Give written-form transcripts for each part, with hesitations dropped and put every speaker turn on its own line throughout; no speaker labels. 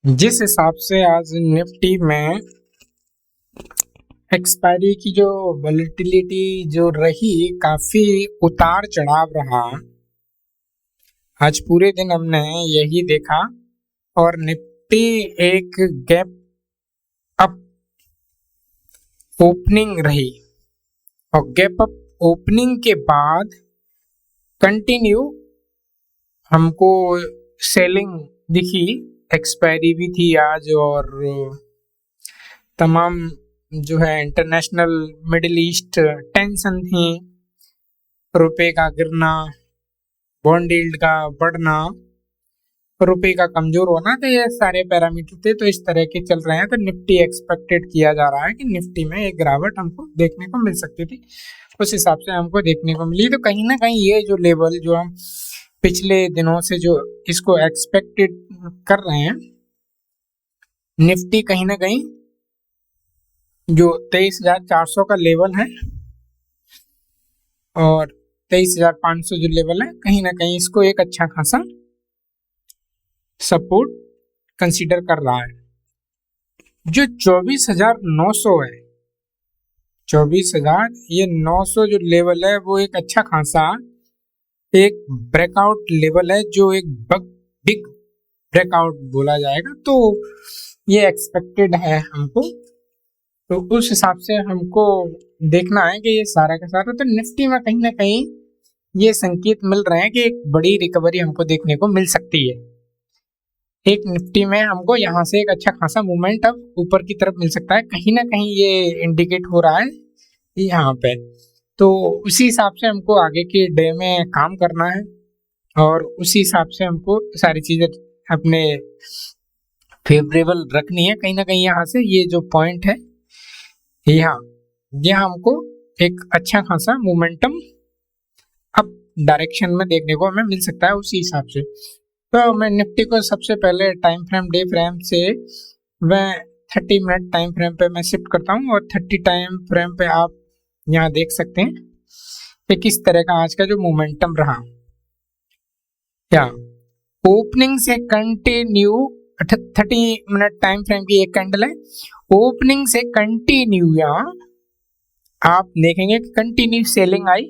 जिस हिसाब से आज निफ्टी में एक्सपायरी की जो वोलेटिलिटी जो रही, काफी उतार चढ़ाव रहा। आज पूरे दिन हमने यही देखा और निफ्टी एक गैप अप ओपनिंग रही और गैप अप ओपनिंग के बाद कंटिन्यू हमको सेलिंग दिखी। एक्सपायरी भी थी आज और तमाम जो है इंटरनेशनल मिडिल ईस्ट टेंशन थी, रुपए का गिरना, बॉन्ड यील्ड का बढ़ना, रुपए का कमजोर होना, तो ये सारे पैरामीटर थे तो इस तरह के चल रहे हैं। तो निफ्टी एक्सपेक्टेड किया जा रहा है कि निफ्टी में एक गिरावट हमको देखने को मिल सकती थी, उस हिसाब से हमको देखने को मिली। तो कहीं ना कहीं ये जो लेवल जो हम पिछले दिनों से जो इसको एक्सपेक्टेड कर रहे हैं, निफ्टी कहीं ना कहीं जो 23,400 का लेवल है और 23,500 जो लेवल है, कहीं ना कहीं इसको एक अच्छा खासा सपोर्ट कंसीडर कर रहा है। जो 24,900 है, 24,000 ये 900 जो लेवल है वो एक अच्छा खासा एक ब्रेकआउट लेवल है, जो एक बिग ब्रेकआउट बोला जाएगा। तो ये एक्सपेक्टेड है हमको, तो उस हिसाब से हमको देखना है कि ये सारा का सारा। तो निफ्टी में कहीं ना कहीं ये संकेत मिल रहे हैं कि एक बड़ी रिकवरी हमको देखने को मिल सकती है। एक निफ्टी में हमको यहाँ से एक अच्छा खासा मूवमेंट अब ऊपर की तरफ मिल सकता है, कहीं ना कहीं ये इंडिकेट हो रहा है यहाँ पे। तो उसी हिसाब से हमको आगे के डे में काम करना है और उसी हिसाब से हमको सारी चीजें अपने फेवरेबल रखनी है। कहीं ना कहीं यहाँ से ये जो पॉइंट है यहाँ हमको एक अच्छा खासा मोमेंटम अप डायरेक्शन में देखने को हमें मिल सकता है उसी हिसाब से। तो मैं निफ्टी को सबसे पहले टाइम फ्रेम डे फ्रेम से मैं 30 मिनट टाइम फ्रेम पे मैं शिफ्ट करता हूँ और 30 टाइम फ्रेम पे आप यहाँ देख सकते हैं कि किस तरह का आज का जो मोमेंटम रहा। या ओपनिंग से कंटिन्यू 30 मिनट टाइम फ्रेम की एक कैंडल है, ओपनिंग से कंटिन्यू यहाँ आप देखेंगे कि कंटिन्यू सेलिंग आई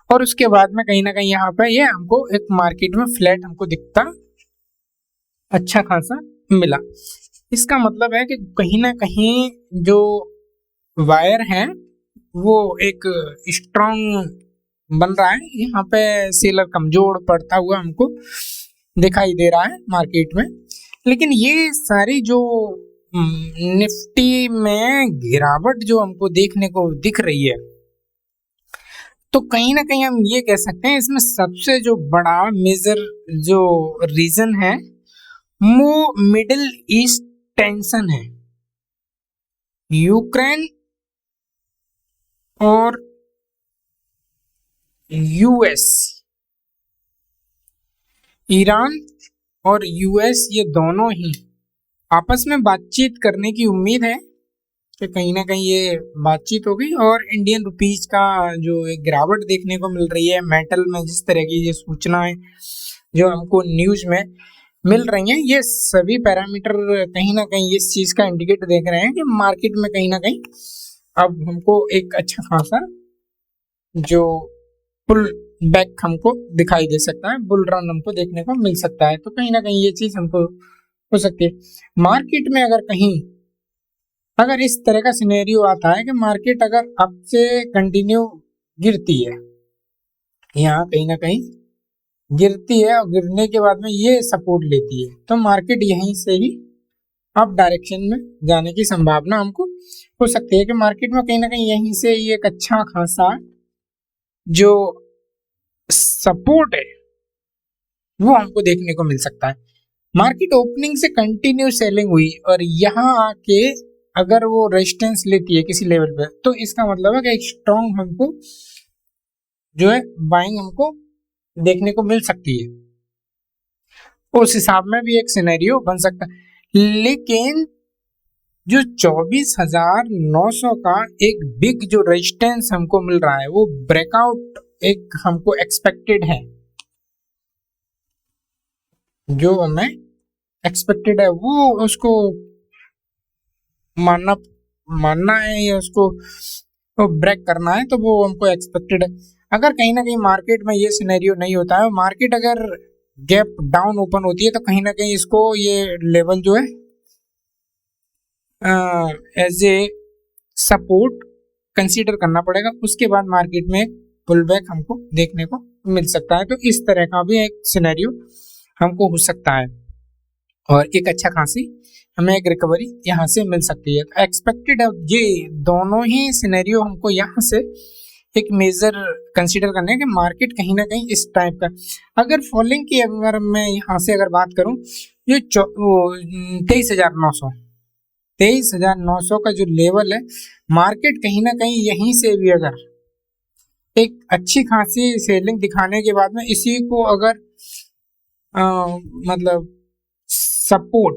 और उसके बाद में कहीं ना कहीं यहाँ पे ये हमको एक मार्केट में फ्लैट हमको दिखता अच्छा खासा मिला। इसका मतलब है कि कहीं ना कहीं जो वायर है वो एक स्ट्रॉन्ग बन रहा है, यहाँ पे सेलर कमजोर पड़ता हुआ हमको दिखाई दे रहा है मार्केट में। लेकिन ये सारी जो निफ्टी में गिरावट जो हमको देखने को दिख रही है, तो कहीं ना कहीं हम ये कह सकते हैं इसमें सबसे जो बड़ा मेजर जो रीजन है वो मिडिल ईस्ट टेंशन है। यूक्रेन और यूएस, ईरान और यूएस ये दोनों ही आपस में बातचीत करने की उम्मीद है कि कहीं ना कहीं ये बातचीत होगी। और इंडियन रुपीज का जो एक गिरावट देखने को मिल रही है, मेटल में जिस तरह की ये सूचनाएं जो हमको न्यूज में मिल रही हैं, ये सभी पैरामीटर कहीं ना कहीं इस चीज का इंडिकेट देख रहे हैं कि मार्केट में कहीं ना कहीं अब हमको एक अच्छा खासा जो पुल बैक हमको दिखाई दे सकता है, बुल रन हमको देखने को मिल सकता है। तो कहीं ना कहीं ये चीज हमको हो सकती है। मार्केट में अगर कहीं अगर इस तरह का सिनेरियो आता है कि मार्केट अगर अब से कंटिन्यू गिरती है, यहाँ कहीं ना कहीं गिरती है और गिरने के बाद में ये सपोर्ट लेती है, तो मार्केट यहीं से ही अप डायरेक्शन में जाने की संभावना हमको हो सकती है कि मार्केट में कहीं ना कहीं यहीं से ही एक अच्छा खासा जो सपोर्ट है वो हमको देखने को मिल सकता है। मार्केट ओपनिंग से कंटिन्यू सेलिंग हुई और यहाँ आके अगर वो रेजिस्टेंस लेती है किसी लेवल पे, तो इसका मतलब है कि एक स्ट्रॉन्ग हमको जो है बाइंग हमको देखने को मिल सकती है। उस हिसाब में भी एक सिनेरियो बन सकता है। लेकिन जो 24,900 का एक बिग जो रेजिस्टेंस हमको मिल रहा है वो ब्रेकआउट एक हमको एक्सपेक्टेड है, जो हमें एक्सपेक्टेड है वो उसको मानना मानना है या उसको ब्रेक करना है, तो वो हमको एक्सपेक्टेड है। अगर कहीं ना कहीं मार्केट में ये सिनेरियो नहीं होता है, मार्केट अगर गैप डाउन ओपन होती है, तो कहीं ना कहीं इसको ये लेवल जो है एज ए सपोर्ट कंसीडर करना पड़ेगा। उसके बाद मार्केट में पुल बैक हमको देखने को मिल सकता है। तो इस तरह का भी एक सिनेरियो हमको हो सकता है और एक अच्छा खासी हमें एक रिकवरी यहाँ से मिल सकती है। तो एक्सपेक्टेड है, ये दोनों ही सिनेरियो हमको यहाँ से एक मेजर कंसीडर करने हैं कि मार्केट कहीं ना कहीं इस टाइप का। अगर फॉलिंग की अगर मैं यहाँ से अगर बात करूँ, ये 23,900 का जो लेवल है, मार्केट कहीं ना कहीं यहीं से भी अगर एक अच्छी खासी सेलिंग दिखाने के बाद में इसी को अगर मतलब सपोर्ट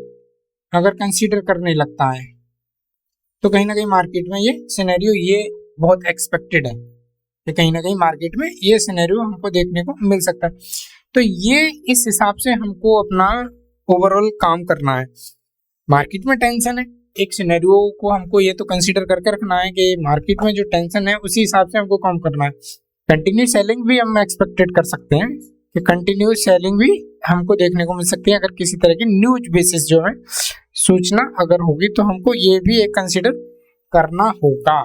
अगर कंसीडर करने लगता है, तो कहीं ना कहीं मार्केट में ये सिनेरियो ये बहुत एक्सपेक्टेड है कि कहीं ना कहीं मार्केट में ये सिनेरियो हमको देखने को मिल सकता है। तो ये इस हिसाब से हमको अपना ओवरऑल काम करना है। मार्केट में टेंशन है, एक सिनेरियो को हमको ये तो कंसीडर करके रखना है कि मार्केट में जो टेंशन है उसी हिसाब से हमको काम करना है। कंटिन्यू सेलिंग भी हम एक्सपेक्टेड कर सकते हैं कि कंटिन्यू सेलिंग भी हमको देखने को मिल सकती है। अगर किसी तरह की न्यूज बेसिस जो है सूचना अगर होगी, तो हमको ये भी एक कंसीडर करना होगा।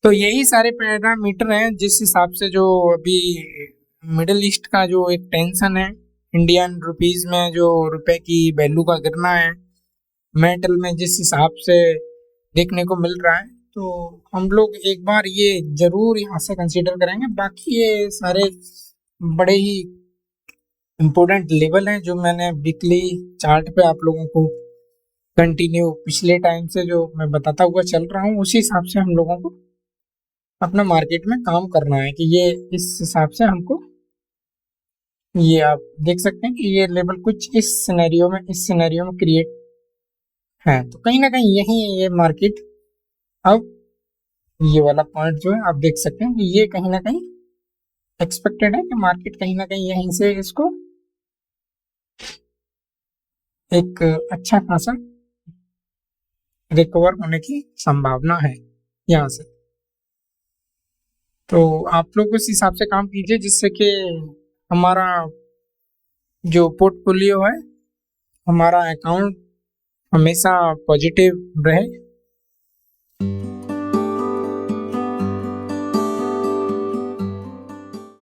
तो यही सारे पैरामीटर हैं जिस हिसाब से जो अभी मिडिल ईस्ट का जो एक टेंशन है, इंडियन रुपीज में जो रुपए की वैल्यू का गिरना है, मेटल में जिस हिसाब से देखने को मिल रहा है, तो हम लोग एक बार ये जरूर यहाँ से कंसीडर करेंगे। बाकी ये सारे बड़े ही इम्पोर्टेंट लेवल हैं जो मैंने वीकली चार्ट पे आप लोगों को कंटिन्यू पिछले टाइम से जो मैं बताता हुआ चल रहा हूँ, उसी हिसाब से हम लोगों को अपना मार्केट में काम करना है कि ये इस हिसाब से हमको, ये आप देख सकते हैं कि ये लेवल कुछ इस सिनेरियो में क्रिएट है। तो कहीं ना कहीं यही ये मार्केट अब ये वाला पॉइंट जो है आप देख सकते हैं कि ये कहीं ना कहीं एक्सपेक्टेड है कि मार्केट कहीं ना कहीं यहीं से इसको एक अच्छा खासा रिकवर होने की संभावना है यहाँ से। तो आप लोग उस हिसाब से काम कीजिए जिससे कि हमारा जो पोर्टफोलियो है, हमारा अकाउंट हमेशा पॉजिटिव रहे